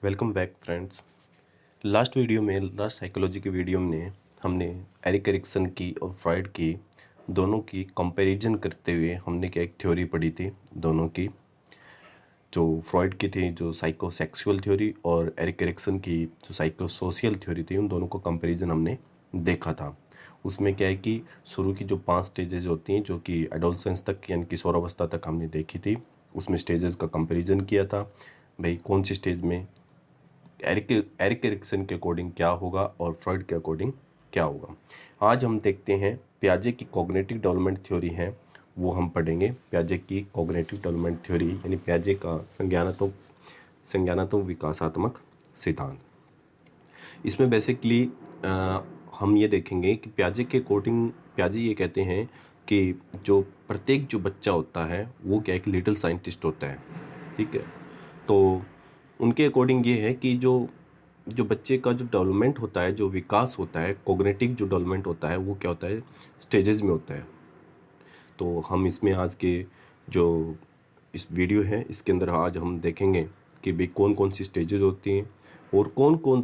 Welcome back friends. Last psychology की video में हमने एरिक एरिक्सन की और फ्रॉइड की दोनों की कंपैरिजन करते हुए हमने क्या एक थ्योरी पढ़ी थी। दोनों की जो फ्रॉइड की थी जो साइकोसेक्सुअल थ्योरी और एरिक एरिक्सन की जो साइकोसोशियल थ्योरी थी, उन दोनों को कंपैरिजन हमने देखा था। उसमें क्या है कि शुरू की जो 5 स्टेजेस होती हैं जो कि एडोलसेंस तक यानी किशोरावस्था तक हमने देखी थी, उसमें स्टेजेस का कंपैरिजन किया था। भाई कौन सी स्टेज में एरिक एरिक्सन के अकॉर्डिंग क्या होगा और फ्रॉइड के अकॉर्डिंग क्या होगा। आज हम देखते हैं पियाजे की कॉग्निटिव डेवलपमेंट थ्योरी है, वो हम पढ़ेंगे। पियाजे की कॉग्निटिव डेवलपमेंट थ्योरी यानी पियाजे का संज्ञानात्मक विकासात्मक सिद्धांत। इसमें बेसिकली हम ये देखेंगे कि पियाजे के अकॉर्डिंग पियाजे ये कहते हैं कि जो प्रत्येक जो बच्चा होता है वो क्या एक लिटिल साइंटिस्ट होता है। ठीक है, तो उनके अकॉर्डिंग ये है कि जो जो बच्चे का जो डेवलपमेंट होता है, जो विकास होता है, कॉग्निटिव जो डेवलपमेंट होता है, वो क्या होता है स्टेजेस में होता है। तो हम इसमें आज के जो इस वीडियो है इसके अंदर आज हम देखेंगे कि भाई कौन कौन सी स्टेजेस होती हैं और कौन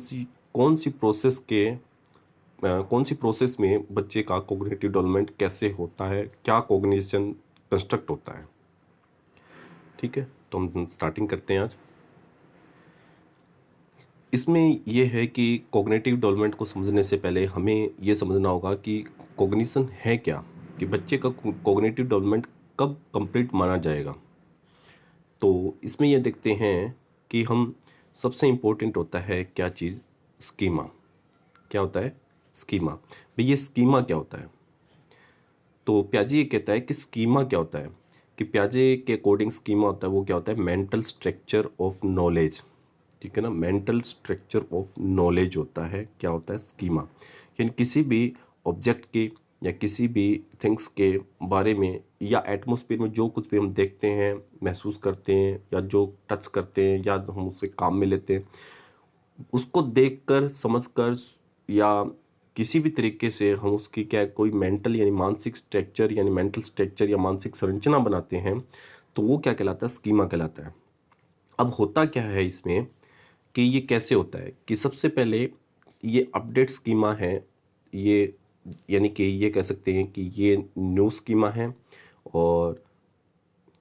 सी प्रोसेस में बच्चे का कॉग्निटिव डेवलपमेंट कैसे होता है, क्या कॉग्निशन कंस्ट्रक्ट होता है। ठीक है, तो हम स्टार्टिंग करते हैं आज। इसमें यह है कि कॉग्निटिव डेवलपमेंट को समझने से पहले हमें यह समझना होगा कि कॉग्निशन है क्या, कि बच्चे का कॉग्निटिव डेवलपमेंट कब कंप्लीट माना जाएगा। तो इसमें यह देखते हैं कि हम सबसे इम्पोर्टेंट होता है क्या चीज़, स्कीमा। क्या होता है स्कीमा। भाई ये स्कीमा क्या होता है, तो पियाजे ये कहता है कि स्कीमा क्या होता है, कि पियाजे के अकॉर्डिंग स्कीमा होता है वो क्या होता है मेंटल स्ट्रक्चर ऑफ नॉलेज। ठीक है ना, मेंटल स्ट्रक्चर ऑफ नॉलेज होता है। क्या होता है स्कीमा, यानी किसी भी ऑब्जेक्ट के या किसी भी थिंग्स के बारे में या एटमॉस्फेयर में जो कुछ भी हम देखते हैं, महसूस करते हैं या जो टच करते हैं या हम उससे काम में लेते हैं, उसको देखकर समझकर या किसी भी तरीके से हम उसकी क्या कोई मेंटल यानी मानसिक स्ट्रक्चर यानी मेंटल स्ट्रक्चर या मानसिक संरचना बनाते हैं, तो वो क्या कहलाता है स्कीमा कहलाता है। अब होता क्या है इसमें कि ये कैसे होता है कि सबसे पहले ये अपडेट स्कीमा है, ये यानी कि ये कह सकते हैं कि ये न्यू स्कीमा है और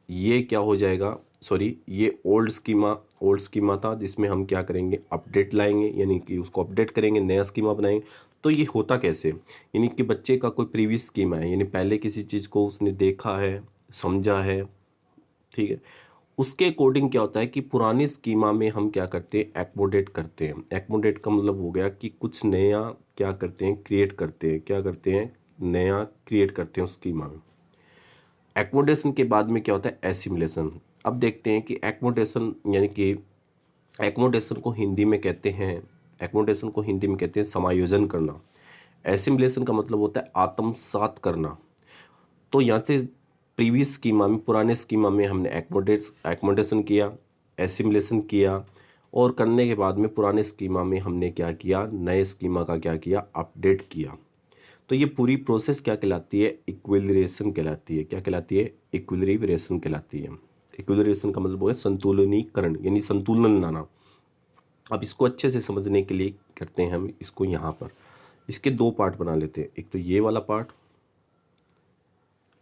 ये क्या हो जाएगा, सॉरी ये ओल्ड स्कीमा था जिसमें हम क्या करेंगे अपडेट लाएंगे, यानी कि उसको अपडेट करेंगे, नया स्कीमा बनाएंगे। तो ये होता कैसे, यानी कि बच्चे का कोई प्रीवियस स्कीमा है, यानी पहले किसी चीज़ को उसने देखा है, समझा है। ठीक है, उसके अकॉर्डिंग क्या होता है कि पुराने स्कीमा में हम क्या करते हैं एक्मोडेट करते हैं। एक्मोडेट का मतलब हो गया कि कुछ नया क्या करते हैं क्रिएट करते हैं, क्या करते हैं नया क्रिएट करते हैं उस स्कीमा में। एक्मोडेशन के बाद में क्या होता है एसिमिलेशन। अब देखते हैं कि एक्मोडेशन यानी कि एक्मोडेशन को हिंदी में कहते हैं समायोजन करना। एसिमिलेशन का मतलब होता है आत्मसात करना। तो यहाँ से प्रीवियस स्कीमा में पुराने स्कीमा में हमने एक्मोडेशन किया, एसिमिलेशन किया और करने के बाद में पुराने स्कीमा में हमने क्या किया, नए स्कीमा का क्या किया अपडेट किया। तो ये पूरी प्रोसेस क्या कहलाती है इक्विलिब्रेशन कहलाती है। क्या कहलाती है इक्विलिब्रेशन कहलाती है। इक्विलिब्रेशन का मतलब है संतुलनीकरण यानी संतुलन लाना। अब इसको अच्छे से समझने के लिए करते हैं हम इसको यहाँ पर इसके 2 पार्ट बना लेते हैं, एक तो ये वाला पार्ट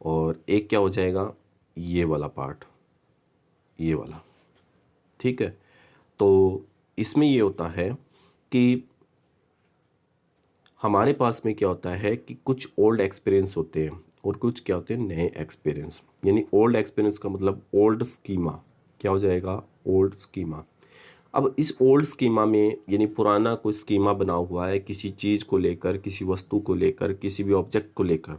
और एक क्या हो जाएगा ये वाला पार्ट, ये वाला। ठीक है, तो इसमें ये होता है कि हमारे पास में क्या होता है कि कुछ ओल्ड एक्सपीरियंस होते हैं और कुछ क्या होते हैं नए एक्सपीरियंस। यानी ओल्ड एक्सपीरियंस का मतलब ओल्ड स्कीमा, क्या हो जाएगा ओल्ड स्कीमा। अब इस ओल्ड स्कीमा में यानी पुराना कोई स्कीमा बना हुआ है किसी चीज़ को लेकर, किसी वस्तु को लेकर, किसी भी ऑब्जेक्ट को लेकर,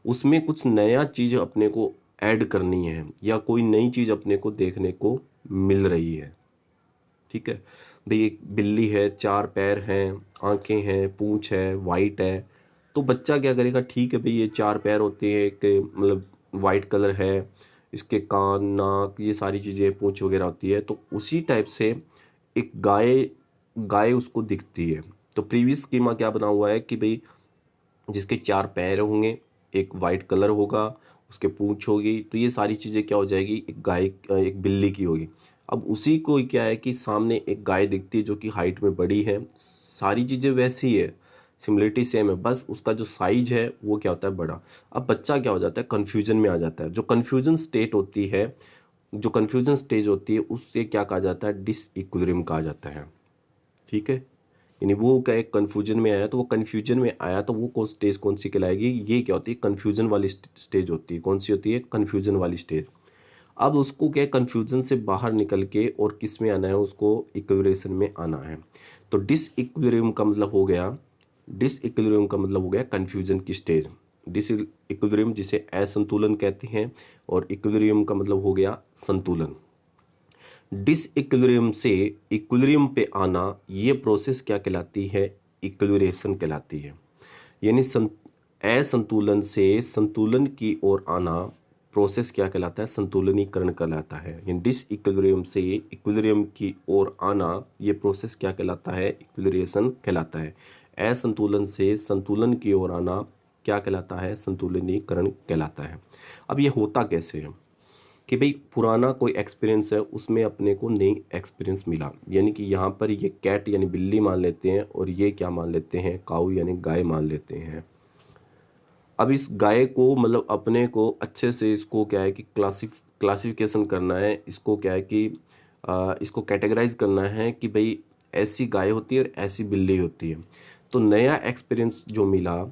उसमें कुछ नया चीज़ अपने को ऐड करनी है या कोई नई चीज़ अपने को देखने को मिल रही है। ठीक है, भाई एक बिल्ली है, 4 पैर हैं, आंखें हैं, पूंछ है, वाइट है। तो बच्चा क्या करेगा, ठीक है भाई ये 4 पैर होते हैं, एक मतलब वाइट कलर है, इसके कान नाक ये सारी चीज़ें पूंछ वगैरह होती है। तो उसी टाइप से एक गाय गाय उसको दिखती है। तो प्रीवियस स्कीमा क्या बना हुआ है कि भाई जिसके 4 पैर होंगे, एक वाइट कलर होगा, उसके पूंछ होगी, तो ये सारी चीज़ें क्या हो जाएगी एक गाय एक बिल्ली की होगी। अब उसी को क्या है कि सामने एक गाय दिखती है जो कि हाइट में बड़ी है, सारी चीज़ें वैसी है, सिमिलरिटी सेम है, बस उसका जो साइज है वो क्या होता है बड़ा। अब बच्चा क्या हो जाता है, कन्फ्यूजन में आ जाता है। जो कन्फ्यूजन स्टेट होती है, जो कन्फ्यूजन स्टेज होती है, उससे क्या कहा जाता है, डिसइक्विलिब्रियम कहा जाता है। ठीक है, यानी वो क्या एक कन्फ्यूजन में आया, तो वो कन्फ्यूजन में आया तो वो कौन स्टेज कौन सी कहलाएगी, ये क्या होती है, कन्फ्यूजन वाली स्टेज होती है। कौन सी होती है, कन्फ्यूजन वाली स्टेज। अब उसको क्या कन्फ्यूजन से बाहर निकल के और किस में आना है, उसको इक्विलिब्रियम में आना है। तो डिसइक्विलिब्रियम का मतलब हो गया, डिसइक्विलिब्रियम का मतलब हो गया कन्फ्यूजन की स्टेज। डिसइक्विलिब्रियम जिसे असंतुलन कहते हैं, और इक्विलिब्रियम का मतलब हो गया संतुलन। डिसइक्विलिब्रियम से इक्विलिब्रियम पे आना, ये प्रोसेस क्या कहलाती है, इक्विलिब्रेशन कहलाती है। यानी असंतुलन से संतुलन की ओर आना प्रोसेस क्या कहलाता है, संतुलनीकरण कहलाता है। यानी डिसइक्विलिब्रियम से इक्विलिब्रियम की ओर आना, ये प्रोसेस क्या कहलाता है, इक्विलिब्रेशन कहलाता है। असंतुलन से संतुलन की ओर आना क्या कहलाता है, संतुलनीकरण कहलाता है। अब ये होता कैसे है कि भाई पुराना कोई एक्सपीरियंस है, उसमें अपने को नई एक्सपीरियंस मिला। यानी कि यहाँ पर ये कैट यानी बिल्ली मान लेते हैं, और ये क्या मान लेते हैं, काऊ यानी गाय मान लेते हैं। अब इस गाय को मतलब अपने को अच्छे से इसको क्या है कि क्लासिफिकेशन करना है, इसको क्या है कि इसको कैटेगराइज करना है कि भाई ऐसी गाय होती है और ऐसी बिल्ली होती है। तो नया एक्सपीरियंस जो मिला,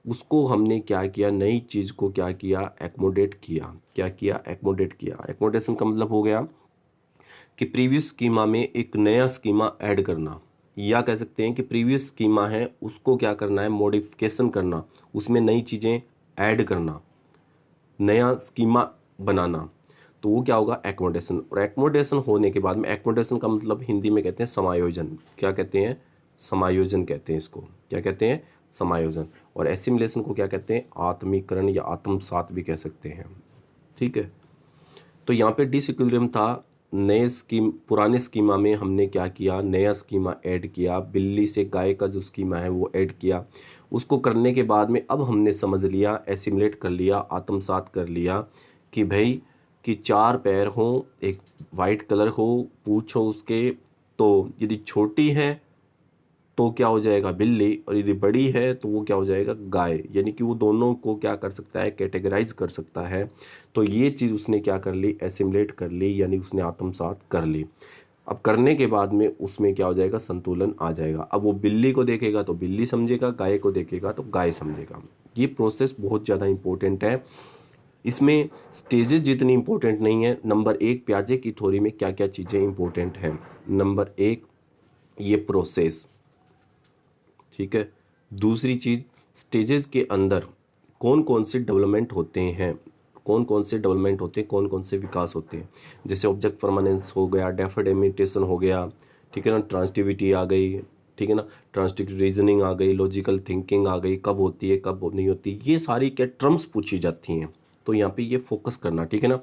उसको हमने क्या किया, नई चीज़ को क्या किया, एकोमोडेट किया। क्या किया, एकोमोडेट किया। एकोमोडेशन का मतलब हो गया कि प्रीवियस स्कीमा में एक नया स्कीमा ऐड करना, या कह सकते हैं कि प्रीवियस स्कीमा है उसको क्या करना है, मॉडिफिकेशन करना, उसमें नई चीज़ें ऐड करना, नया स्कीमा बनाना। तो वो क्या होगा, एकोमोडेशन। और एकोमोडेशन होने के बाद में, एकोमोडेशन का मतलब हिंदी में कहते हैं समायोजन। क्या कहते हैं, समायोजन कहते हैं इसको। क्या कहते हैं, समायोजन। और एसिमिलेशन को क्या कहते हैं, आत्मीकरण या आत्मसात भी कह सकते हैं। ठीक है, तो यहाँ पे डिसइक्विलिब्रियम था। नए स्कीम, पुराने स्कीमा में हमने क्या किया, नया स्कीमा ऐड किया, बिल्ली से गाय का जो स्कीमा है वो ऐड किया। उसको करने के बाद में अब हमने समझ लिया, एसिमुलेट कर लिया, आत्मसात कर लिया कि भाई कि 4 पैर हों, एक वाइट कलर हो, पूँछ हो उसके, तो यदि छोटी है तो क्या हो जाएगा, बिल्ली, और यदि बड़ी है तो वो क्या हो जाएगा, गाय। यानी कि वो दोनों को क्या कर सकता है, कैटेगराइज कर सकता है। तो ये चीज़ उसने क्या कर ली, एसिमुलेट कर ली, यानी उसने आत्मसात कर ली। अब करने के बाद में उसमें क्या हो जाएगा, संतुलन आ जाएगा। अब वो बिल्ली को देखेगा तो बिल्ली समझेगा, गाय को देखेगा तो गाय समझेगा। ये प्रोसेस बहुत ज़्यादा इंपॉर्टेंट है। इसमें स्टेजेस जितनी इंपॉर्टेंट नहीं है। नंबर 1, पियाजे की थ्योरी में क्या क्या चीज़ें इंपॉर्टेंट हैं। नंबर 1, ये प्रोसेस। ठीक है, दूसरी चीज़, स्टेजेस के अंदर कौन कौन से डेवलपमेंट होते हैं, कौन कौन से डेवलपमेंट होते हैं, कौन कौन से विकास होते हैं। जैसे ऑब्जेक्ट परमानेंस हो गया, डेफर्ड इमिटेशन हो गया, ठीक है ना, ट्रांसटिविटी आ गई, ठीक है ना, ट्रांसटिव रीजनिंग आ गई, लॉजिकल थिंकिंग आ गई, कब होती है कब नहीं होती, ये सारी क्या टर्म्स पूछी जाती हैं। तो यहाँ पे ये फोकस करना, ठीक है ना।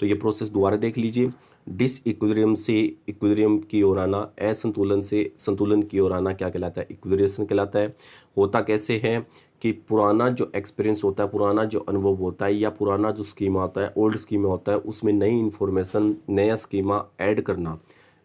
तो ये प्रोसेस दोबारा देख लीजिए। डिसइक्विलिब्रियम से इक्विलिब्रियम की ओर आना, असंतुलन से संतुलन की ओर आना क्या कहलाता है, इक्विलिब्रेशन कहलाता है। होता कैसे है कि पुराना जो एक्सपीरियंस होता है, पुराना जो अनुभव होता है, या पुराना जो स्कीमा होता है, ओल्ड स्कीमा होता है, उसमें नई इन्फॉर्मेशन, नया स्कीमा ऐड करना,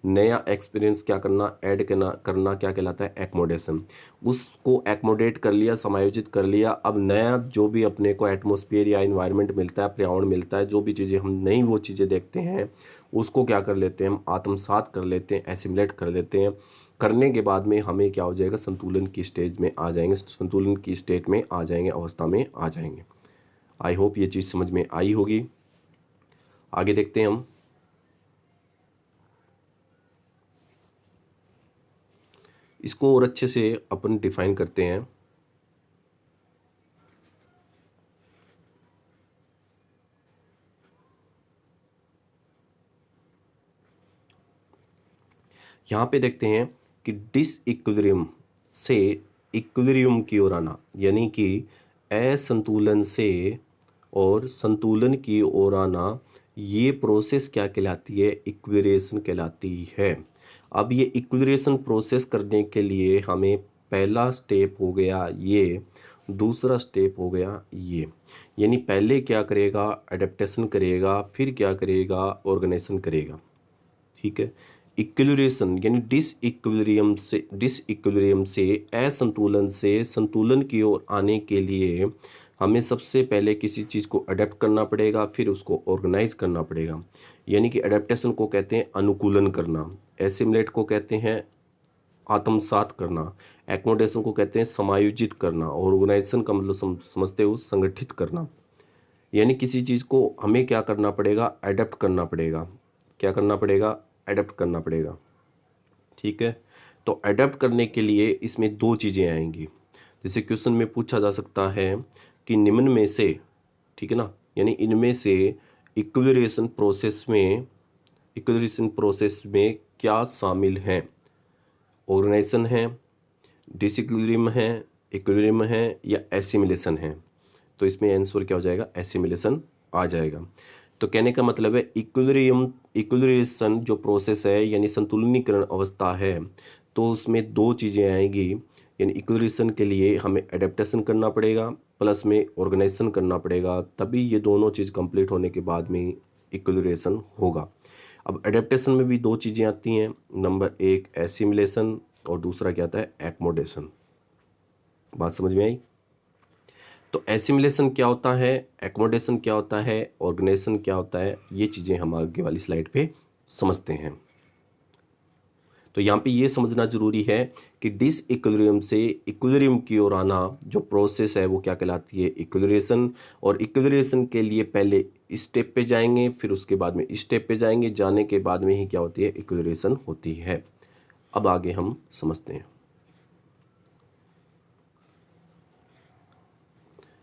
नया एक्सपीरियंस क्या करना, ऐड करना क्या कहलाता है, एकोमोडेशन। उसको एकोमोडेट कर लिया, समायोजित कर लिया। अब नया जो भी अपने को एटमॉस्फेयर या इन्वायरमेंट मिलता है, पर्यावरण मिलता है, जो भी चीज़ें हम नई वो चीज़ें देखते हैं, उसको क्या कर लेते हैं, हम आत्मसात कर लेते हैं, एसिमुलेट कर लेते हैं। करने के बाद में हमें क्या हो जाएगा, संतुलन की स्टेज में आ जाएंगे, संतुलन की स्टेट में आ जाएंगे, अवस्था में आ जाएंगे। आई होप ये चीज़ समझ में आई होगी। आगे देखते हैं हम। इसको और अच्छे से अपन डिफाइन करते हैं। यहाँ पे देखते हैं कि डिसइक्विलिब्रियम से इक्विलिब्रियम की ओर आना, यानी कि असंतुलन से और संतुलन की ओर आना, ये प्रोसेस क्या कहलाती है, इक्विलिब्रेशन कहलाती है। अब ये इक्विलिब्रेशन प्रोसेस करने के लिए हमें पहला स्टेप हो गया ये, दूसरा स्टेप हो गया ये। यानी पहले क्या करेगा, एडेप्टेशन करेगा, फिर क्या करेगा, ऑर्गेनाइजेशन करेगा। ठीक है। इक्विलिब्रेशन यानी डिसइक्विलिब्रियम से असंतुलन से संतुलन की ओर आने के लिए हमें सबसे पहले किसी चीज़ को अडेप्ट करना पड़ेगा, फिर उसको ऑर्गेनाइज करना पड़ेगा। यानी कि अडेप्टेशन को कहते हैं अनुकूलन करना, एसिमिलेट को कहते हैं आत्मसात करना, एकोमोडेशन को कहते हैं समायोजित करना, और ऑर्गेनाइजेशन का मतलब समझते हो संगठित करना। यानी किसी चीज़ को हमें क्या करना पड़ेगा, अडेप्ट करना पड़ेगा। क्या करना पड़ेगा, अडेप्ट करना पड़ेगा। ठीक है। तो अडेप्ट करने के लिए इसमें दो चीज़ें आएंगी। जैसे क्वेश्चन में पूछा जा सकता है कि निम्न में से, ठीक है ना, यानी इनमें से इक्विलिब्रेशन प्रोसेस में क्या शामिल है। ऑर्गेनाइजेशन है, डिसइक्विलिब्रियम है, इक्विलिब्रियम है, या एसिमिलेशन है। तो इसमें आंसर क्या हो जाएगा, एसिमिलेशन आ जाएगा। तो कहने का मतलब है इक्विलिब्रेशन जो प्रोसेस है यानी संतुलनीकरण अवस्था है, तो उसमें दो चीज़ें आएंगी। यानी इक्विलिब्रेशन के लिए हमें एडेप्टेशन करना पड़ेगा, प्लस में ऑर्गेनाइजेशन करना पड़ेगा, तभी ये दोनों चीज़ कंप्लीट होने के बाद में इक्विलिब्रेशन होगा। अब एडेप्टेशन में भी दो चीज़ें आती हैं, नंबर एक एसिमिलेशन और दूसरा क्या आता है, एकोमोडेशन। बात समझ में आई। तो एसिमिलेशन क्या होता है, एकोमोडेशन क्या होता है, ऑर्गेनाइजेशन क्या होता है, ये चीज़ें हम आगे वाली स्लाइड पे समझते हैं। तो यहाँ पे ये समझना जरूरी है कि डिसइक्विलिब्रियम से इक्विलिब्रियम की ओर आना जो प्रोसेस है वो क्या कहलाती है, इक्विलिब्रेशन। और इक्विलिब्रेशन के लिए पहले इस स्टेप पे जाएंगे, फिर उसके बाद में इस स्टेप पे जाएंगे, जाने के बाद में ही क्या होती है, इक्विलिब्रेशन होती है। अब आगे हम समझते हैं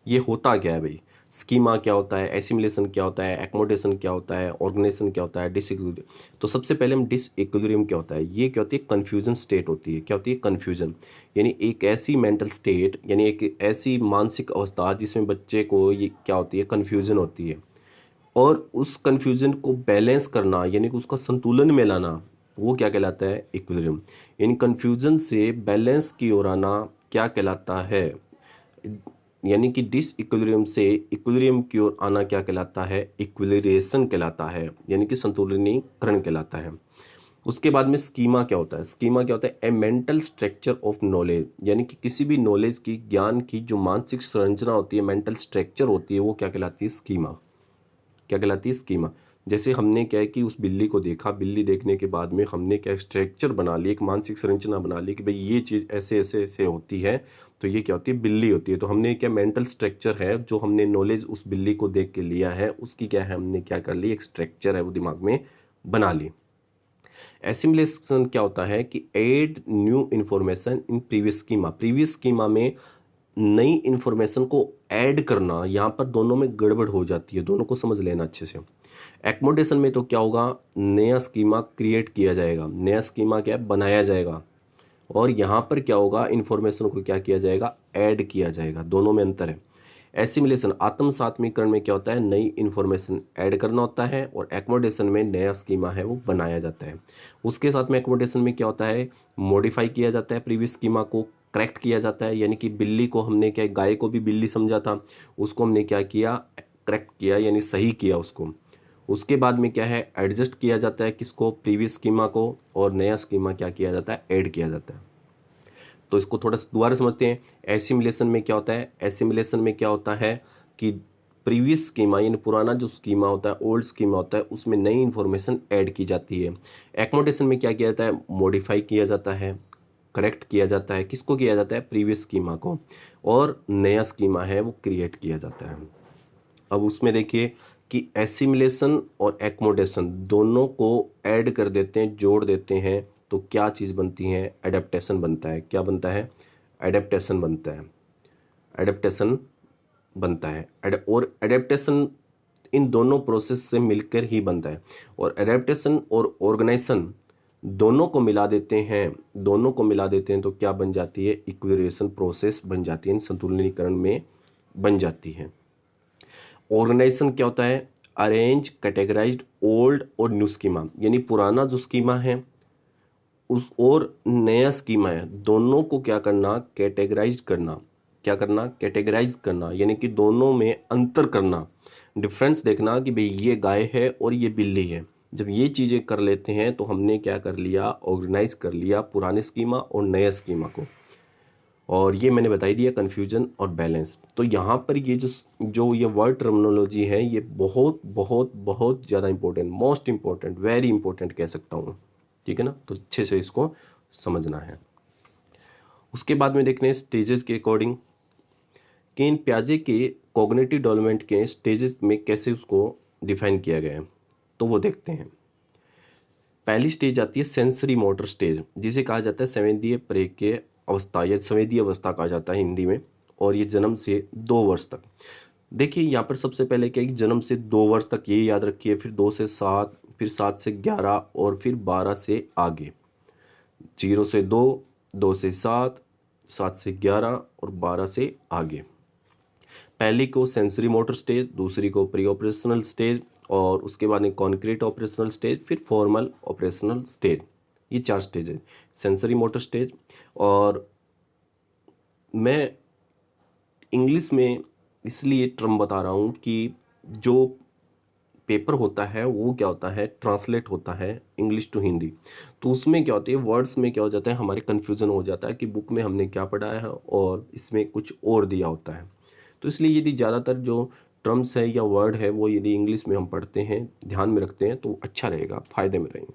ये होता क्या है भाई। स्कीमा क्या होता है, एसिमिलेशन क्या होता है, एकोमोडेशन क्या होता है, ऑर्गेनाइजेशन क्या होता है, डिसइक्विलिब्रियम। तो सबसे पहले हम डिसइक्विलिब्रियम क्या होता है, ये क्या होती है, कन्फ्यूजन स्टेट होती है। क्या होती है, कन्फ्यूजन। यानी एक ऐसी मेंटल स्टेट, यानी एक ऐसी मानसिक अवस्था जिसमें बच्चे को ये क्या होती है, कन्फ्यूजन होती है। और उस कन्फ्यूजन को बैलेंस करना यानी कि उसका संतुलन में लाना, वो क्या कहलाता है, इक्विलिब्रियम। यानी कन्फ्यूजन से बैलेंस की ओर आना क्या कहलाता है, यानी कि डिसइक्विलिब्रियम से इक्विलिब्रियम की ओर आना क्या कहलाता है, इक्विलिब्रेशन कहलाता है, यानी कि संतुलनीकरण कहलाता है। उसके बाद में स्कीमा क्या होता है, स्कीमा क्या होता है, ए मेंटल स्ट्रक्चर ऑफ नॉलेज। यानी कि किसी भी नॉलेज की, ज्ञान की जो मानसिक संरचना होती है, मेंटल स्ट्रक्चर होती है, वो क्या कहलाती है, स्कीमा। क्या कहलाती है, स्कीमा। जैसे हमने क्या है कि उस बिल्ली को देखा, बिल्ली देखने के बाद में हमने क्या स्ट्रक्चर बना ली, एक मानसिक संरचना बना ली कि भाई ये चीज़ ऐसे ऐसे ऐसे होती है, तो ये क्या होती है, बिल्ली होती है। तो हमने क्या मेंटल स्ट्रक्चर है जो हमने नॉलेज उस बिल्ली को देख के लिया है, उसकी क्या है, हमने क्या कर ली, एक स्ट्रक्चर है वो दिमाग में बना ली। एसिमिलेशन क्या होता है कि add new information in previous schema. Previous schema में नई इन्फॉर्मेशन को ऐड करना, यहाँ पर दोनों में गड़बड़ हो जाती है, दोनों को समझ लेना अच्छे से। एकोमोडेशन में तो क्या होगा, नया स्कीमा क्रिएट किया जाएगा, नया स्कीमा क्या है, बनाया जाएगा। और यहाँ पर क्या होगा, इन्फॉर्मेशन को क्या किया जाएगा, ऐड किया जाएगा। दोनों में अंतर है। एसिमिलेशन आत्मसात्मीकरण में क्या होता है, नई इन्फॉर्मेशन ऐड करना होता है, और एकोमोडेशन में नया स्कीमा है वो बनाया जाता है। उसके साथ में एकोमोडेशन में क्या होता है, मॉडिफाई किया जाता है, प्रीवियस स्कीमा को करेक्ट किया जाता है। यानी कि बिल्ली को हमने क्या, गाय को भी बिल्ली समझा था, उसको हमने क्या किया, करेक्ट किया, यानी सही किया उसको। उसके बाद में क्या है, एडजस्ट किया जाता है किसको, प्रीवियस स्कीमा को, और नया स्कीमा क्या किया जाता है, ऐड किया जाता है। तो इसको थोड़ा दोबारा समझते हैं। एसिमिलेशन में क्या होता है, एसिमिलेशन में क्या होता है कि प्रीवियस स्कीमा यानी पुराना जो स्कीमा होता है, ओल्ड स्कीमा होता है, उसमें नई इन्फॉर्मेशन ऐड की जाती है। एकोमोडेशन में क्या किया जाता है, मॉडिफाई किया जाता है, करेक्ट किया जाता है, किसको किया जाता है, प्रीवियस स्कीमा को, और नया स्कीमा है वो क्रिएट किया जाता है। अब उसमें देखिए कि एसिमिलेशन और एकोमोडेशन दोनों को ऐड कर देते हैं, जोड़ देते हैं, तो क्या चीज़ बनती है, एडेप्टेशन बनता है। क्या बनता है, एडेप्टेशन बनता है, एडेप्टेशन बनता है। और एडेप्टेशन इन दोनों प्रोसेस से मिलकर ही बनता है। और एडेप्टेशन और ऑर्गेनाइजेशन दोनों को मिला देते हैं, दोनों को मिला देते हैं तो क्या बन जाती है, इक्विलिब्रेशन प्रोसेस बन जाती है, संतुलनीकरण में बन जाती है। ऑर्गेनाइजेशन क्या होता है, अरेंज कैटेगराइज्ड ओल्ड और न्यू स्कीमा। यानी पुराना जो स्कीमा है उस और नया स्कीमा है, दोनों को क्या करना, कैटेगराइज करना। क्या करना, कैटेगराइज करना, यानी कि दोनों में अंतर करना, डिफरेंस देखना कि भाई ये गाय है और ये बिल्ली है। जब ये चीज़ें कर लेते हैं तो हमने क्या कर लिया, ऑर्गेनाइज कर लिया पुराने स्कीमा और नया स्कीमा को। और ये मैंने बताई दिया कन्फ्यूजन और बैलेंस। तो यहाँ पर ये जो जो ये वर्ड टर्मिनोलॉजी है ये बहुत बहुत बहुत ज़्यादा important, most important, very important कह सकता हूँ। ठीक है ना, तो अच्छे से इसको समझना है। उसके बाद में देखते हैं स्टेजेस के अकॉर्डिंग कि इन प्याजे के कॉग्निटिव डेवलपमेंट के स्टेजेस में कैसे उसको डिफाइन किया गया है, तो वो देखते हैं। पहली स्टेज आती है सेंसरी मोटर स्टेज, जिसे कहा जाता है संवेदीय प्रक्रिया अवस्था या संवेदीय अवस्था कहा जाता है हिंदी में। और ये जन्म से 2 वर्ष तक। देखिए यहाँ पर सबसे पहले क्या है कि जन्म से 2 वर्ष तक, ये याद रखिए, फिर 2 से 7, फिर 7 से 11 और फिर 12 से आगे। 0 से 2, 2 से 7, 7 से 11 और 12 से आगे। पहली को सेंसरी मोटर स्टेज, दूसरी को प्री ऑपरेशनल स्टेज, और उसके बाद में कॉन्क्रीट ऑपरेशनल स्टेज, फिर फॉर्मल ऑपरेशनल स्टेज। ये 4 स्टेज है, सेंसरी मोटर स्टेज। और मैं इंग्लिश में इसलिए टर्म बता रहा हूँ कि जो पेपर होता है वो क्या होता है, ट्रांसलेट होता है इंग्लिश टू हिंदी। तो उसमें क्या होती है, वर्ड्स में क्या हो जाता है, हमारे कन्फ्यूज़न हो जाता है कि बुक में हमने क्या पढ़ा है और इसमें कुछ और दिया होता है। तो इसलिए यदि ज़्यादातर जो टर्म्स है या वर्ड है वो यदि इंग्लिश में हम पढ़ते हैं, ध्यान में रखते हैं, तो अच्छा रहेगा, फ़ायदे में रहेंगे।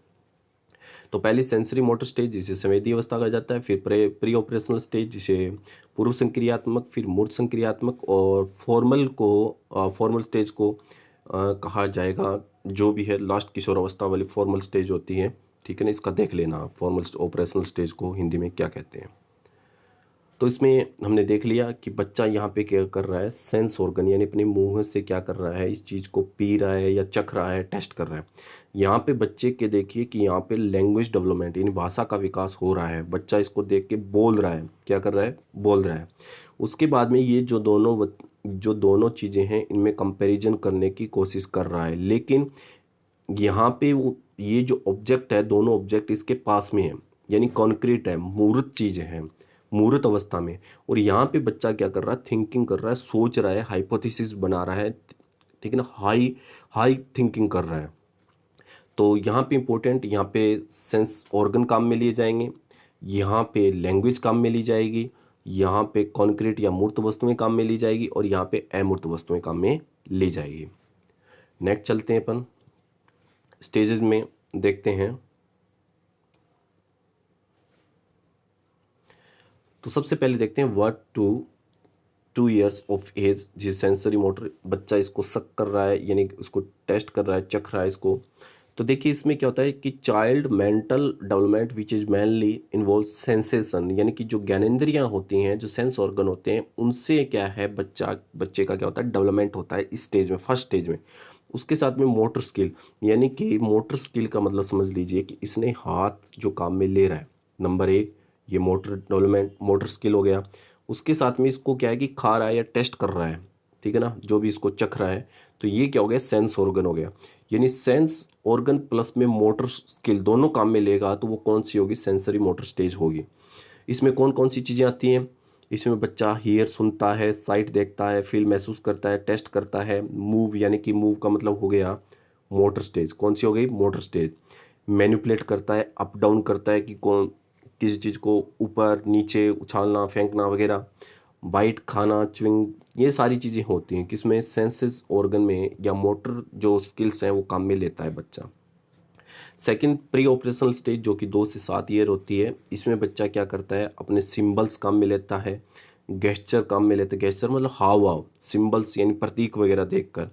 तो पहली सेंसरी मोटर स्टेज जिसे संवेदी अवस्था कहा जाता है, फिर प्री ऑपरेशनल स्टेज जिसे पूर्व संक्रियात्मक, फिर मूर्त संक्रियात्मक, और फॉर्मल स्टेज को कहा जाएगा, जो भी है लास्ट किशोर अवस्था वाली फॉर्मल स्टेज होती है। ठीक है ना, इसका देख लेना फॉर्मल ऑपरेशनल स्टेज को हिंदी में क्या कहते हैं। तो इसमें हमने देख लिया कि बच्चा यहाँ पे क्या कर रहा है, सेंस ऑर्गन यानी अपने मुंह से क्या कर रहा है, इस चीज़ को पी रहा है या चख रहा है, टेस्ट कर रहा है। यहाँ पे बच्चे के देखिए कि यहाँ पे लैंग्वेज डेवलपमेंट यानी भाषा का विकास हो रहा है। बच्चा इसको देख के बोल रहा है, क्या कर रहा है, बोल रहा है। उसके बाद में ये जो दोनों चीज़ें हैं इनमें कंपेरिजन करने की कोशिश कर रहा है, लेकिन यहाँ पे ये जो ऑब्जेक्ट है, दोनों ऑब्जेक्ट इसके पास में है, यानी कॉन्क्रीट है, मूर्त चीज़ें हैं, मूर्त अवस्था में। और यहाँ पे बच्चा क्या कर रहा है, थिंकिंग कर रहा है, सोच रहा है, हाइपोथेसिस बना रहा है। ठीक है ना, हाई हाई थिंकिंग कर रहा है। तो यहाँ पे इंपॉर्टेंट, यहाँ पे सेंस ऑर्गन काम में लिए जाएंगे, यहाँ पे लैंग्वेज काम में ली जाएगी, यहाँ पे कॉन्क्रीट या मूर्त वस्तुएं काम में ली जाएगी, और यहाँ पे अमूर्त वस्तुएं काम में ली जाएगी। नेक्स्ट चलते हैं अपन स्टेजेस में, देखते हैं। तो सबसे पहले देखते हैं वर्ड 2 years ऑफ एज, जिस सेंसरी मोटर, बच्चा इसको सक कर रहा है यानी उसको टेस्ट कर रहा है, चख रहा है इसको। तो देखिए इसमें क्या होता है कि child mental development which is mainly involve sensation, यानी कि जो ज्ञानेंद्रियां होती हैं, जो सेंस ऑर्गन होते हैं, उनसे क्या है बच्चे का क्या होता है, डेवलपमेंट होता है इस स्टेज में, फर्स्ट स्टेज में। उसके साथ में मोटर स्किल, यानी कि मोटर स्किल का मतलब समझ लीजिए कि इसने हाथ जो काम में ले रहा है, नंबर 1 ये मोटर डेवलपमेंट, मोटर स्किल हो गया। उसके साथ में इसको क्या है कि खा रहा है या टेस्ट कर रहा है, ठीक है ना, जो भी इसको चख रहा है, तो ये क्या हो गया, सेंस ऑर्गन हो गया। यानी सेंस ऑर्गन प्लस में मोटर स्किल दोनों काम में लेगा तो वो कौन सी होगी, सेंसरी मोटर स्टेज होगी। इसमें कौन कौन सी चीज़ें आती हैं, इसमें बच्चा हियर सुनता है, साइट देखता है, फील महसूस करता है, टेस्ट करता है, मूव यानी कि मूव का मतलब हो गया मोटर स्टेज, कौन सी हो गई, मोटर स्टेज। मैनिपुलेट करता है, अप डाउन करता है कि कौन किसी चीज़ को ऊपर नीचे उछालना, फेंकना वगैरह, बाइट खाना, च्विंग, ये सारी चीज़ें होती हैं किसमें, सेंसेस ऑर्गन में, या मोटर जो स्किल्स हैं वो काम में लेता है बच्चा। सेकंड प्री ऑपरेशनल स्टेज जो कि 2 से 7 ईयर होती है, इसमें बच्चा क्या करता है, अपने सिंबल्स काम में लेता है, गेस्चर काम में लेते हैं, गेस्चर मतलब हाव भाव, सिंबल्स यानी प्रतीक वगैरह देखकर,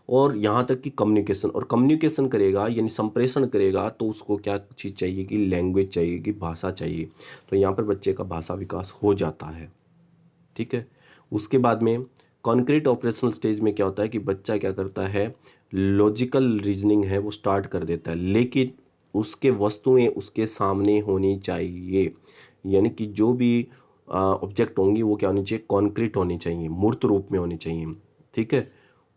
और यहाँ तक कि कम्युनिकेशन, और कम्युनिकेशन करेगा यानी संप्रेषण करेगा तो उसको क्या चीज़ चाहिए कि लैंग्वेज चाहिए, कि भाषा चाहिए। तो यहाँ पर बच्चे का भाषा विकास हो जाता है। ठीक है, उसके बाद में कॉन्क्रीट ऑपरेशनल स्टेज में क्या होता है कि बच्चा क्या करता है, लॉजिकल रीजनिंग है वो स्टार्ट कर देता है, लेकिन उसके वस्तुएं उसके सामने होनी चाहिए, यानी कि जो भी ऑब्जेक्ट होंगी वो क्या होनी चाहिए, कॉन्क्रीट होनी चाहिए, मूर्त रूप में होनी चाहिए। ठीक है,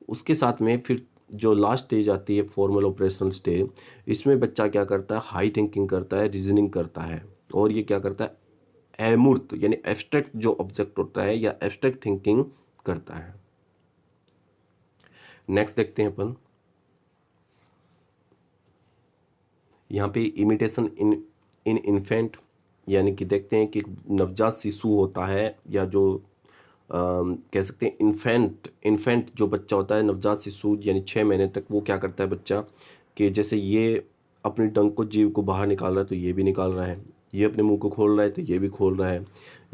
उसके साथ में फिर जो लास्ट स्टेज आती है फॉर्मल ऑपरेशनल स्टेज, इसमें बच्चा क्या करता है, हाई थिंकिंग करता है, रीजनिंग करता है, और ये क्या करता है, अमूर्त यानी एब्स्ट्रैक्ट जो ऑब्जेक्ट होता है या एब्स्ट्रैक्ट थिंकिंग करता है। नेक्स्ट देखते हैं अपन यहाँ पे इमिटेशन इन इन इन्फेंट, यानी कि देखते हैं कि नवजात शिशु होता है या जो कह सकते हैं इन्फेंट जो बच्चा होता है, नवजात शिशु यानी 6 महीने तक, वो क्या करता है बच्चा कि जैसे ये अपनी डंक को, जीव को बाहर निकाल रहा है तो ये भी निकाल रहा है, ये अपने मुंह को खोल रहा है तो ये भी खोल रहा है,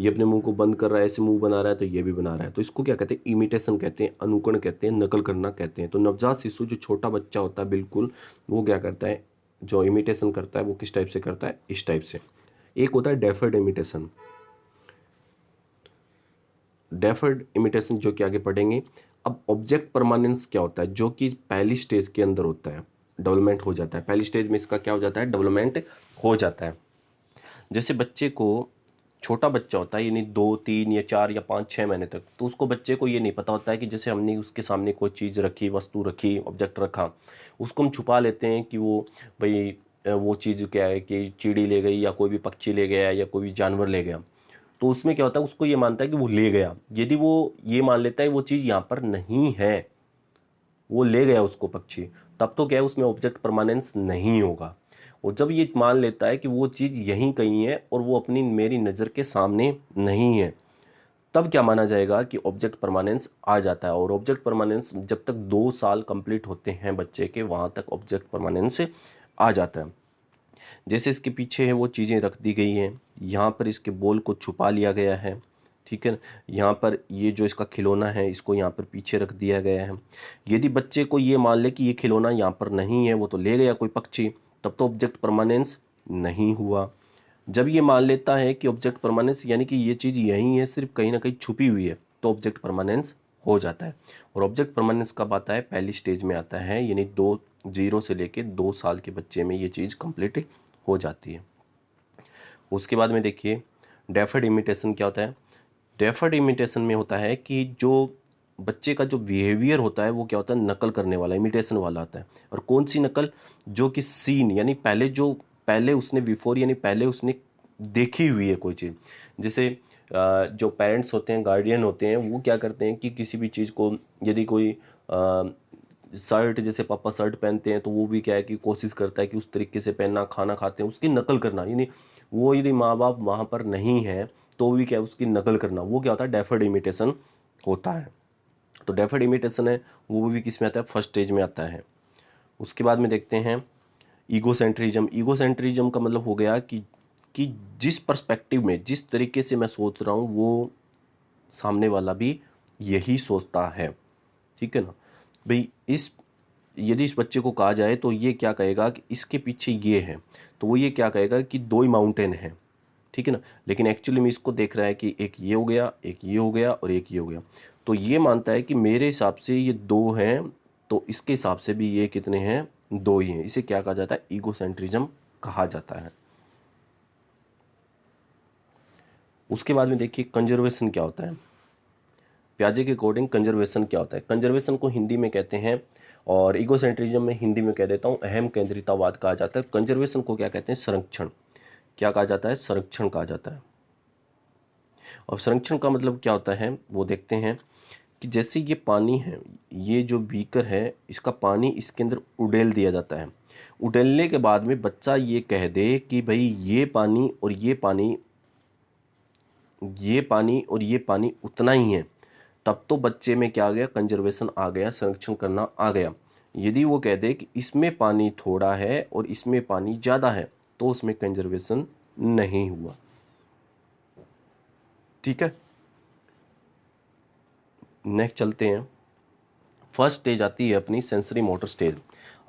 ये अपने मुंह को बंद कर रहा है, ऐसे मुंह बना रहा है तो ये भी बना रहा है। तो इसको क्या कहते हैं? इमिटेशन कहते हैं, अनुकरण कहते हैं, नकल करना कहते हैं। तो नवजात शिशु जो छोटा बच्चा होता है बिल्कुल, वो क्या करता है, जो इमिटेशन करता है वो किस टाइप से करता है? इस टाइप से। एक होता है डेफर्ड इमिटेशन। डेफर्ड इमिटेशन जो कि आगे पढ़ेंगे। अब ऑब्जेक्ट परमानेंस क्या होता है, जो कि पहली स्टेज के अंदर होता है, डेवलपमेंट हो जाता है। पहली स्टेज में इसका क्या हो जाता है? डेवलपमेंट हो जाता है। जैसे बच्चे को, छोटा बच्चा होता है यानी 2 3 या 4 या 5 6 महीने तक, तो उसको बच्चे को ये नहीं पता होता है कि जैसे हमने उसके सामने कोई चीज़ रखी, वस्तु रखी, ऑब्जेक्ट रखा, उसको हम छुपा लेते हैं कि वो भाई वो चीज़ क्या है कि चिड़ी ले गई या कोई भी पक्षी ले गया या कोई भी जानवर ले गया। तो उसमें क्या होता है, उसको ये मानता है कि वो ले गया। यदि वो ये मान लेता है वो चीज़ यहाँ पर नहीं है, वो ले गया उसको पक्षी, तब तो क्या है, उसमें ऑब्जेक्ट परमानेंस नहीं होगा। और जब ये मान लेता है कि वो चीज़ यहीं कहीं है और वो अपनी मेरी नज़र के सामने नहीं है, तब क्या माना जाएगा कि ऑब्जेक्ट परमानेंस आ जाता है। और ऑब्जेक्ट परमानेंस जब तक 2 साल कंप्लीट होते हैं बच्चे के, वहाँ तक ऑब्जेक्ट परमानेंस आ जाता है। जैसे इसके पीछे है वो चीज़ें रख दी गई हैं, यहाँ पर इसके बोल को छुपा लिया गया है, ठीक है। यहाँ पर ये जो इसका खिलौना है इसको यहाँ पर पीछे रख दिया गया है। यदि बच्चे को ये मान ले कि ये खिलौना यहाँ पर नहीं है, वो तो ले गया कोई पक्षी, तब तो ऑब्जेक्ट परमानेंस नहीं हुआ। जब ये मान लेता है कि ऑब्जेक्ट परमानेंस यानी कि ये चीज़ यहीं है, सिर्फ कहीं ना कहीं छुपी हुई है, तो ऑब्जेक्ट परमानेंस हो जाता है। और ऑब्जेक्ट परमानेंस कब आता है? पहली स्टेज में आता है, यानी 0 से लेके 2 साल के बच्चे में ये चीज़ कंप्लीट हो जाती है। उसके बाद में देखिए डेफर्ड इमिटेशन क्या होता है। डेफर्ड इमिटेशन में होता है कि जो बच्चे का जो बिहेवियर होता है वो क्या होता है? नकल करने वाला, इमिटेशन वाला आता है। और कौन सी नकल? जो कि सीन यानी पहले उसने बिफोर यानी पहले उसने देखी हुई है कोई चीज़। जैसे जो पेरेंट्स होते हैं, गार्डियन होते हैं, वो क्या करते हैं कि किसी भी चीज़ को, यदि कोई शर्ट, जैसे पापा शर्ट पहनते हैं तो वो भी क्या है कि कोशिश करता है कि उस तरीके से पहनना, खाना खाते हैं उसकी नकल करना, यानी वो यदि माँ बाप वहाँ पर नहीं है तो भी क्या है, उसकी नकल करना, वो क्या होता है? डेफर्ड इमिटेशन होता है। तो डेफर्ड इमिटेशन है वो भी किस में आता है? फर्स्ट स्टेज में आता है। उसके बाद में देखते हैं ईगोसेंट्रिज्म। ईगोसेंट्रिज्म का मतलब हो गया कि जिस पर्सपेक्टिव में, जिस तरीके से मैं सोच रहा हूँ वो सामने वाला भी यही सोचता है, ठीक है ना भाई। यदि इस बच्चे को कहा जाए तो ये क्या कहेगा कि इसके पीछे ये है, तो वो ये क्या कहेगा कि 2 ही माउंटेन है, ठीक है ना। लेकिन एक्चुअली में इसको देख रहा है कि एक ये हो गया, एक ये हो गया और एक ये हो गया। तो ये मानता है कि मेरे हिसाब से ये 2 हैं, तो इसके हिसाब से भी ये कितने हैं? 2 ही हैं। इसे क्या कहा जाता है? ईगोसेंट्रिज्म कहा जाता है। उसके बाद में देखिए कंजर्वेशन क्या होता है। पियाजे के अकॉर्डिंग कंजर्वेशन क्या होता है? कंजर्वेशन को हिंदी में कहते हैं, और ईगोसेंट्रिज्म में हिंदी में कह देता हूँ अहम केंद्रितावाद कहा जाता है। कंजर्वेशन को क्या कहते हैं? संरक्षण। क्या कहा जाता है? संरक्षण कहा जाता है। और संरक्षण का मतलब क्या होता है वो देखते हैं कि जैसे ये पानी है, ये जो बीकर है, इसका पानी इसके अंदर उडेल दिया जाता है। उडेलने के बाद में बच्चा ये कह दे कि भाई ये पानी और ये पानी, ये पानी और ये पानी उतना ही है, तब तो बच्चे में क्या आ गया? कंजर्वेशन आ गया, संरक्षण करना आ गया। यदि वो कह दे कि इसमें पानी थोड़ा है और इसमें पानी ज़्यादा है, तो उसमें कंजर्वेशन नहीं हुआ, ठीक है। नेक्स्ट चलते हैं। फर्स्ट स्टेज आती है अपनी सेंसरी मोटर स्टेज।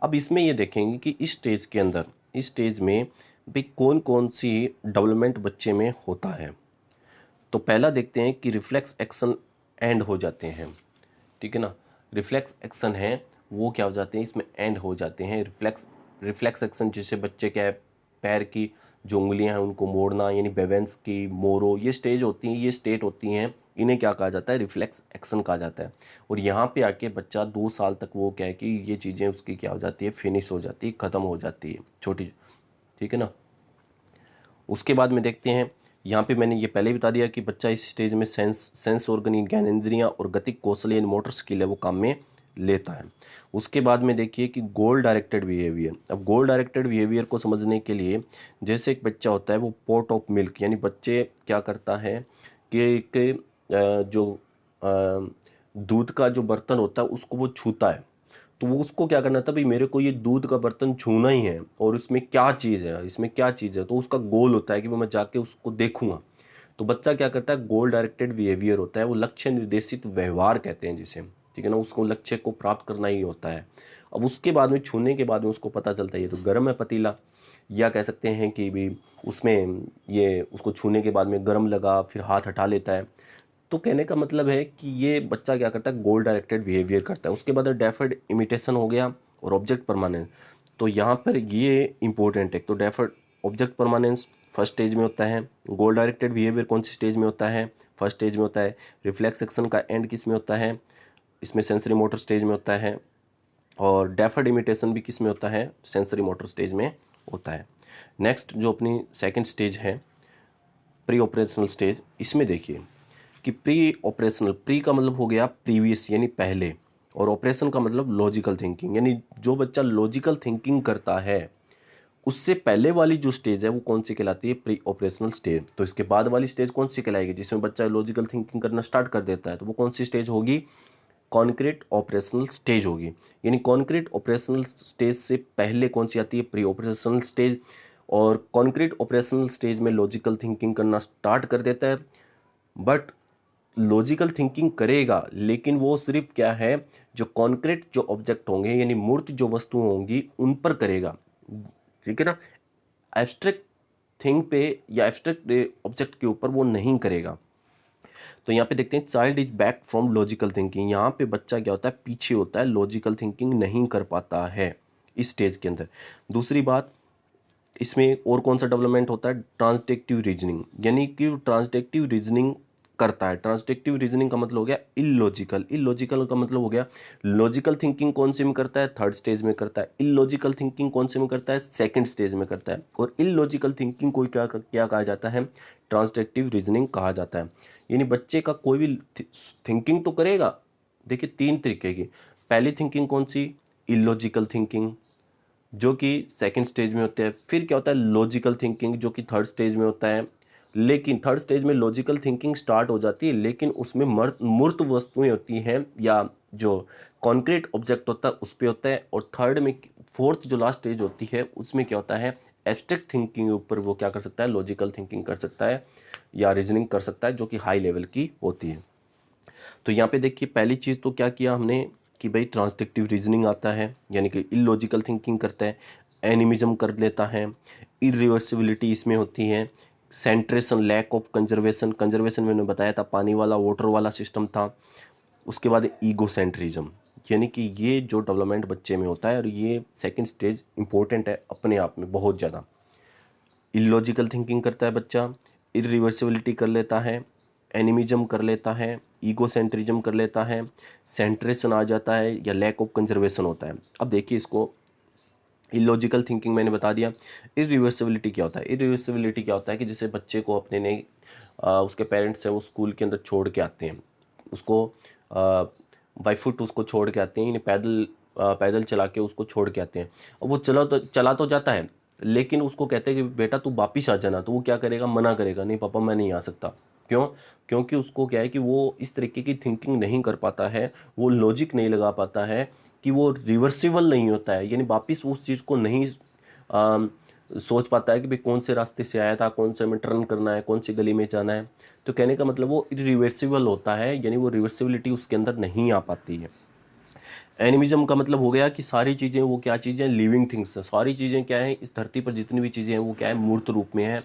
अब इसमें ये देखेंगे कि इस स्टेज के अंदर, इस स्टेज में भाई कौन कौन सी डेवलपमेंट बच्चे में होता है। तो पहला देखते हैं कि रिफ्लेक्स एक्शन एंड हो जाते हैं, ठीक है ना। रिफ्लेक्स एक्शन है वो क्या हो जाते हैं? इसमें एंड हो जाते हैं। रिफ्लेक्स एक्शन जैसे बच्चे क्या है, पैर की जो उंगलियां हैं उनको मोड़ना, यानी बेवेंस की, मोरो, ये स्टेज होती हैं, ये स्टेट होती हैं, इन्हें क्या कहा जाता है? रिफ्लेक्स एक्शन कहा जाता है। और यहाँ पे आके बच्चा 2 साल तक वो क्या है कि ये चीज़ें उसकी क्या हो जाती है? फिनिश हो जाती है, ख़त्म हो जाती है, छोटी, ठीक है ना। उसके बाद में देखते हैं, यहाँ पे मैंने ये पहले ही बता दिया कि बच्चा इस स्टेज में सेंस ऑर्गन, ज्ञानेंद्रियाँ और गतिक कौशल यानी मोटर स्किल है वो काम में लेता है। उसके बाद में देखिए कि गोल डायरेक्टेड बिहेवियर। अब गोल डायरेक्टेड बिहेवियर को समझने के लिए जैसे एक बच्चा होता है वो पॉट ऑफ मिल्क, यानी बच्चे क्या करता है कि जो दूध का जो बर्तन होता है उसको वो छूता है, तो वो उसको क्या करना था, भाई मेरे को ये दूध का बर्तन छूना ही है और इसमें क्या चीज़ है, इसमें क्या चीज़ है, तो उसका गोल होता है कि वो मैं जाके उसको देखूंगा। तो बच्चा क्या करता है, गोल डायरेक्टेड बिहेवियर होता है, वो लक्ष्य निर्देशित व्यवहार कहते हैं जिसे, ठीक है ना, उसको लक्ष्य को प्राप्त करना ही होता है। अब उसके बाद में छूने के बाद में उसको पता चलता है ये तो गर्म है पतीला, या कह सकते हैं कि भी उसमें ये उसको छूने के बाद में गर्म लगा, फिर हाथ हटा लेता है। तो कहने का मतलब है कि ये बच्चा क्या करता है, गोल डायरेक्टेड बिहेवियर करता है। उसके बाद डेफर्ड इमिटेशन हो गया और ऑब्जेक्ट परमानेंस। तो यहाँ पर ये इंपॉर्टेंट है, तो deferred object permanence first stage में होता है। गोल डायरेक्टेड बिहेवियर कौन सी स्टेज में होता है, फर्स्ट स्टेज में होता है। रिफ्लेक्स एक्शन का एंड किस में होता है, इसमें सेंसरी मोटर स्टेज में होता है। और डेफर्ड इमिटेशन भी किस में होता है, सेंसरी मोटर स्टेज में होता है। नेक्स्ट जो अपनी सेकंड स्टेज है, प्री ऑपरेशनल स्टेज, इसमें देखिए कि प्री ऑपरेशनल, प्री का मतलब हो गया प्रीवियस यानी पहले, और ऑपरेशन का मतलब लॉजिकल थिंकिंग, यानी जो बच्चा लॉजिकल थिंकिंग करता है उससे पहले वाली जो स्टेज है वो कौन सी कहलाती है, प्री ऑपरेशनल स्टेज। तो इसके बाद वाली स्टेज कौन सी कहलाएगी, जिसमें बच्चा लॉजिकल थिंकिंग करना स्टार्ट कर देता है, तो वो कौन सी स्टेज होगी, कॉन्क्रीट ऑपरेशनल स्टेज होगी। यानी कॉन्क्रीट ऑपरेशनल स्टेज से पहले कौन सी आती है, प्री ऑपरेशनल स्टेज। और कॉन्क्रीट ऑपरेशनल स्टेज में लॉजिकल थिंकिंग करना स्टार्ट कर देता है, बट लॉजिकल थिंकिंग करेगा लेकिन वो सिर्फ क्या है, जो कॉन्क्रीट जो ऑब्जेक्ट होंगे यानी मूर्त जो वस्तुएं होंगी उन पर करेगा, ठीक है ना। एब्स्ट्रैक्ट थिंग पे या एब्स्ट्रैक्ट ऑब्जेक्ट के ऊपर वो नहीं करेगा। तो यहाँ पे देखते हैं child is back from logical thinking. यहाँ पे बच्चा क्या होता है, पीछे होता है, लॉजिकल थिंकिंग नहीं कर पाता है इस स्टेज के अंदर। दूसरी बात, इसमें और कौन सा डेवलपमेंट होता है, ट्रांसडेक्टिव रीजनिंग, यानी कि ट्रांसडेक्टिव रीजनिंग करता है। ट्रांसडेक्टिव रीजनिंग का मतलब हो गया इलॉजिकल, इलॉजिकल का मतलब हो गया लॉजिकल थिंकिंग कौन से में करता है, थर्ड स्टेज में करता है। इलॉजिकल थिंकिंग कौन से में करता है, सेकंड स्टेज में करता है। और इलॉजिकल थिंकिंग को क्या क्या कहा जाता है, ट्रांसडेक्टिव रीजनिंग कहा जाता है। यानी बच्चे का कोई भी थिंकिंग तो करेगा, देखिए तीन तरीके की। पहली थिंकिंग कौन सी, इलॉजिकल थिंकिंग, जो कि सेकंड स्टेज में होते हैं। फिर क्या होता है, लॉजिकल थिंकिंग, जो कि थर्ड स्टेज में होता है। लेकिन थर्ड स्टेज में लॉजिकल थिंकिंग स्टार्ट हो जाती है, लेकिन उसमें मूर्त वस्तुएं होती हैं या जो कॉन्क्रीट ऑब्जेक्ट होता है उस पर होता है। और थर्ड में, फोर्थ जो लास्ट स्टेज होती है उसमें क्या होता है, एब्स्ट्रैक्ट थिंकिंग के ऊपर वो क्या कर सकता है, लॉजिकल थिंकिंग कर सकता है या रीजनिंग कर सकता है, जो कि हाई लेवल की होती है। तो यहाँ पे देखिए पहली चीज़ तो क्या किया हमने कि भाई ट्रांसडेक्टिव रीजनिंग आता है, यानी कि इलॉजिकल थिंकिंग करता है, एनिमिज्म कर लेता है, इरिवर्सिबिलिटी इसमें होती है, centration, lack of conservation, conservation मैंने बताया था पानी वाला वाटर वाला सिस्टम था। उसके बाद ईगोसेंट्रिज्म, यानी कि ये जो डेवलपमेंट बच्चे में होता है, और ये सेकंड स्टेज इंपॉर्टेंट है अपने आप में बहुत ज़्यादा। इलॉजिकल थिंकिंग करता है बच्चा, इरिवर्सिबिलिटी कर लेता है, एनिमिज्म कर लेता है, ईगोसेंट्रिज्म कर लेता है, सेंट्रेशन आ जाता है या लैक ऑफ कंजर्वेशन होता है। अब देखिए इसको, इलॉजिकल थिंकिंग मैंने बता दिया। इरिवर्सिबिलिटी क्या होता है, इरिवर्सिबिलिटी क्या होता है कि जैसे बच्चे को अपने ने उसके पेरेंट्स हैं वो स्कूल के अंदर छोड़ के आते हैं, उसको बाई फुट उसको छोड़ के आते हैं, यानी पैदल चला के उसको छोड़ के आते हैं। और वो चला तो जाता है, लेकिन उसको कहते हैं कि बेटा तू वापिस आ जाना, तो वो क्या करेगा, मना करेगा, नहीं पापा मैं नहीं आ सकता। क्यों, क्योंकि उसको क्या है कि वो इस तरीके की थिंकिंग नहीं कर पाता है, वो लॉजिक नहीं लगा पाता है कि वो रिवर्सिबल नहीं होता है, यानी वापिस उस चीज़ को नहीं सोच पाता है कि भाई कौन से रास्ते से आया था, कौन से में टर्न करना है, कौन सी गली में जाना है। तो कहने का मतलब वो इरिवर्सिबल होता है, यानी वो रिवर्सिबिलिटी उसके अंदर नहीं आ पाती है। एनिमिज्म का मतलब हो गया कि सारी चीज़ें वो क्या चीज़ें, लिविंग थिंग्स है, सारी चीज़ें क्या है इस धरती पर जितनी भी चीज़ें हैं वो क्या है, मूर्त रूप में है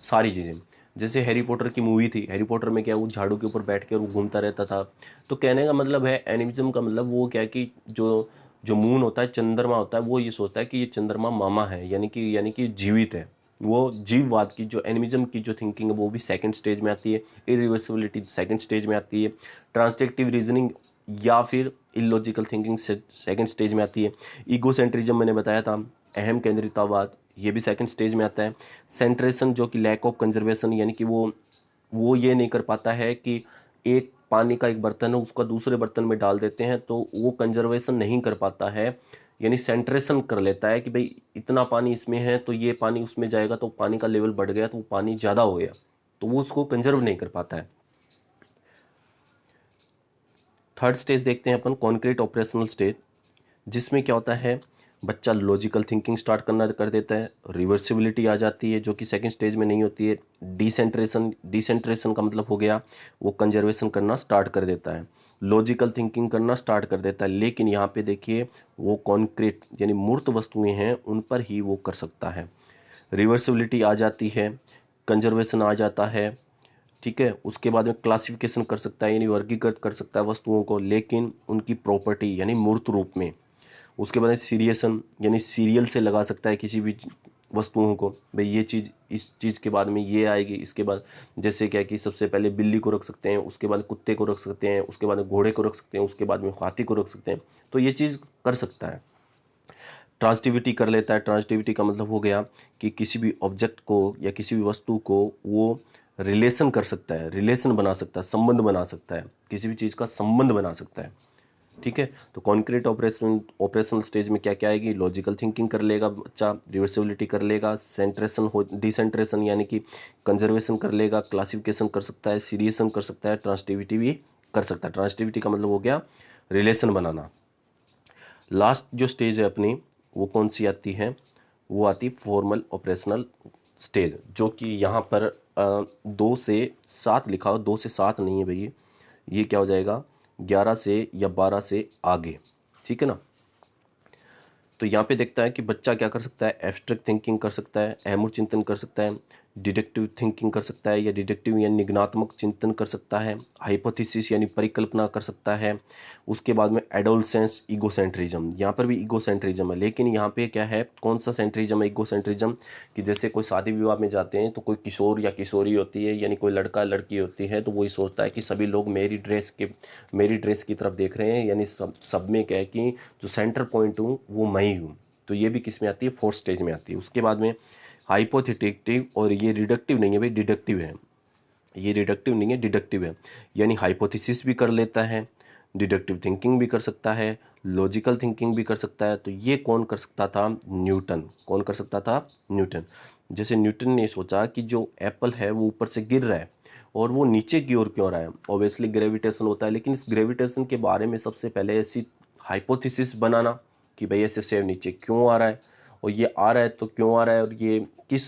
सारी चीज़ें। जैसे हैरी पॉटर की मूवी थी, हैरी पॉटर में क्या है वो झाड़ू के ऊपर बैठ कर वो घूमता रहता था। तो कहने का मतलब है, एनिमिज्म का मतलब वो क्या है कि जो जो मून होता है, चंद्रमा होता है, वो ये सोचता है कि ये चंद्रमा मामा है, यानी कि जीवित है। वो जीववाद की जो एनिमिज्म की जो थिंकिंग है वो भी सेकंड स्टेज में आती है। इरिवर्सिबिलिटी सेकंड स्टेज में आती है। ट्रांसडेक्टिव रीजनिंग या फिर इलॉजिकल थिंकिंग सेकंड स्टेज में आती है। ईगोसेंट्रिज्म मैंने बताया था, अहम केंद्रितवाद, ये भी सेकंड स्टेज में आता है। सेंट्रेशन जो कि लैक ऑफ कंजर्वेशन, यानी कि वो ये नहीं कर पाता है कि एक पानी का एक बर्तन है उसका दूसरे बर्तन में डाल देते हैं तो वो कंजर्वेशन नहीं कर पाता है, यानी सेंट्रेशन कर लेता है कि भाई इतना पानी इसमें है तो ये पानी उसमें जाएगा तो पानी का लेवल बढ़ गया तो वो पानी ज़्यादा हो गया, तो वो उसको कंजर्व नहीं कर पाता है। थर्ड स्टेज देखते हैं अपन, कॉन्क्रीट ऑपरेशनल स्टेज, जिसमें क्या होता है बच्चा लॉजिकल थिंकिंग स्टार्ट करना कर देता है, रिवर्सिबिलिटी आ जाती है जो कि सेकंड स्टेज में नहीं होती है, डिसेंट्रेशन का मतलब हो गया वो कंजर्वेशन करना स्टार्ट कर देता है, लॉजिकल थिंकिंग करना स्टार्ट कर देता है। लेकिन यहाँ पे देखिए वो कॉन्क्रीट यानी मूर्त वस्तुएं हैं उन पर ही वो कर सकता है, रिवर्सिबिलिटी आ जाती है, कंजर्वेशन आ जाता है, ठीक है। उसके बाद में क्लासिफिकेशन कर सकता है यानी वर्गीकृत कर सकता है वस्तुओं को, लेकिन उनकी प्रॉपर्टी यानी मूर्त रूप में। उसके बाद सीरियसन यानी सीरियल से लगा सकता है किसी भी वस्तुओं को, भाई ये चीज़ इस चीज़ के बाद में ये आएगी, इसके बाद जैसे क्या कि सबसे पहले बिल्ली को रख सकते हैं, उसके बाद कुत्ते को रख सकते हैं, उसके बाद घोड़े को रख सकते हैं, उसके बाद में हाथी को रख सकते हैं, तो ये चीज़ कर सकता है। ट्रांजिटिविटी कर लेता है, ट्रांजिटिविटी का मतलब हो गया कि किसी भी ऑब्जेक्ट को या किसी भी वस्तु को वो रिलेशन कर सकता है, रिलेशन बना सकता है, संबंध बना सकता है, किसी भी चीज़ का संबंध बना सकता है, ठीक है। तो कॉन्क्रीट ऑपरेशनल स्टेज में क्या क्या आएगी, लॉजिकल थिंकिंग कर लेगा बच्चा, रिवर्सिबिलिटी कर लेगा, सेंट्रेशन हो डिसेंट्रेशन यानी कि कंजर्वेशन कर लेगा, क्लासिफिकेशन कर सकता है, सीरियसन कर सकता है, ट्रांजिटिविटी भी कर सकता है। ट्रांजिटिविटी का मतलब हो गया रिलेशन बनाना। लास्ट जो स्टेज है अपनी वो कौन सी आती है, वो आती फॉर्मल ऑपरेशनल स्टेज, जो कि यहाँ पर 2 से 7 लिखा हो, 2 से 7 नहीं है भैया, ये क्या हो जाएगा 11 से या 12 से आगे, ठीक है ना। तो यहाँ पे देखता है कि बच्चा क्या कर सकता है, एब्स्ट्रैक्ट थिंकिंग कर सकता है, अहमूर्त चिंतन कर सकता है, डिडक्टिव थिंकिंग कर सकता है या डिडक्टिव यानी निगनात्मक चिंतन कर सकता है, हाइपोथेसिस यानी परिकल्पना कर सकता है। उसके बाद में एडोलसेंस ईगोसेंट्रिज्म, यहाँ पर भी ईगोसेंट्रिज्म है, लेकिन यहाँ पे क्या है, कौन सा सेंट्रिज्म है ईगोसेंट्रिज्म, कि जैसे कोई शादी विवाह में जाते हैं तो कोई किशोर या किशोरी होती है यानी कोई लड़का लड़की होती है, तो वही सोचता है कि सभी लोग मेरी ड्रेस की तरफ देख रहे हैं, यानी सब में क्या है कि जो सेंटर पॉइंट हूँ वो मैं ही हूँ। तो ये भी किस में आती है, फोर्थ स्टेज में आती है। उसके बाद में हाइपोथेटिव, और ये रिडक्टिव नहीं है भाई, डिडक्टिव है, ये रिडक्टिव नहीं है डिडक्टिव है, यानी हाइपोथेसिस भी कर लेता है, डिडक्टिव थिंकिंग भी कर सकता है, लॉजिकल थिंकिंग भी कर सकता है। तो ये कौन कर सकता था, न्यूटन। कौन कर सकता था, न्यूटन। जैसे न्यूटन ने सोचा कि जो एप्पल है वो ऊपर से गिर रहा है और वो नीचे की ओर क्यों रहा है, ऑब्वियसली ग्रेविटेशन होता है, लेकिन इस ग्रेविटेशन के बारे में सबसे पहले ऐसी हाइपोथेसिस बनाना कि भाई ऐसे सेव नीचे क्यों आ रहा है, और ये आ रहा है तो क्यों आ रहा है, और ये किस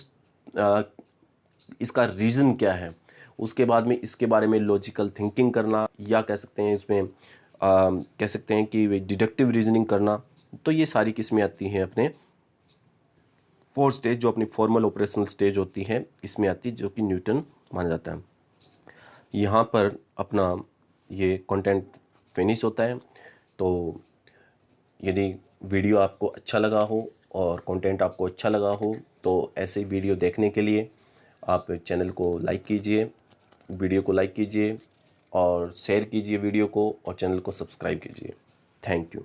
इसका रीज़न क्या है। उसके बाद में इसके बारे में लॉजिकल थिंकिंग करना, या कह सकते हैं इसमें कह सकते हैं कि डिडक्टिव रीजनिंग करना। तो ये सारी किस्में आती हैं अपने फोर्थ स्टेज, जो अपनी फॉर्मल ऑपरेशनल स्टेज होती है इसमें आती है, जो कि न्यूटन माना जाता है। यहाँ पर अपना ये कंटेंट फिनिश होता है। तो यदि वीडियो आपको अच्छा लगा हो और कंटेंट आपको अच्छा लगा हो तो ऐसे वीडियो देखने के लिए आप चैनल को लाइक कीजिए, वीडियो को लाइक कीजिए और शेयर कीजिए वीडियो को, और चैनल को सब्सक्राइब कीजिए। Thank you.